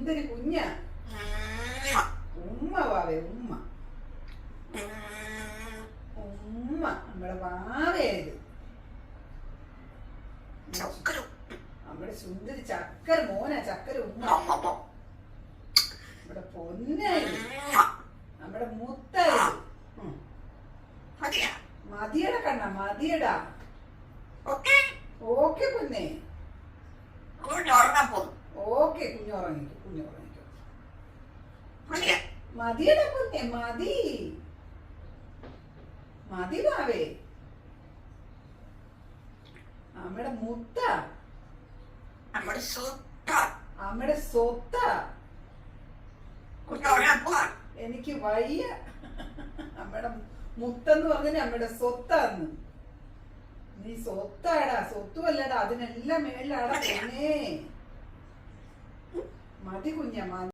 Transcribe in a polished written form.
സുന്ദരി കുഞ്ഞ. ഉമ്മ വാവേ ഉമ്മ. ഉമ്മ നമ്മുടെ വാവയത്. നമ്മുടെ സുന്ദരി ചക്കര മോന ചക്കര ഉമ്മ. നമ്മുടെ പൊന്നായി നമ്മുടെ മുത്തായി. മതിയട കണ്ണ മതിയടാ. ഓക്കെ പൊന്നെ. ഓക്കെ കുഞ്ഞുറങ്ങിക്കോ കുഞ്ഞുറങ്ങിക്കോ. മതിയടാ പൊന്നെ മതി മതി വാവേ. നമ്മുടെ മുത്ത നമ്മുടെ സ്വത്ത. എനിക്ക് വയ്യ. നമ്മുടെ മുത്തെന്ന് പറഞ്ഞ നമ്മുടെ സ്വത്താന്ന്. നീ സ്വത്താടാ സ്വത്തുമല്ലടാ അതിനെല്ലാം മേലാടാ. പിന്നെ മതി കുഞ്ഞ മതി.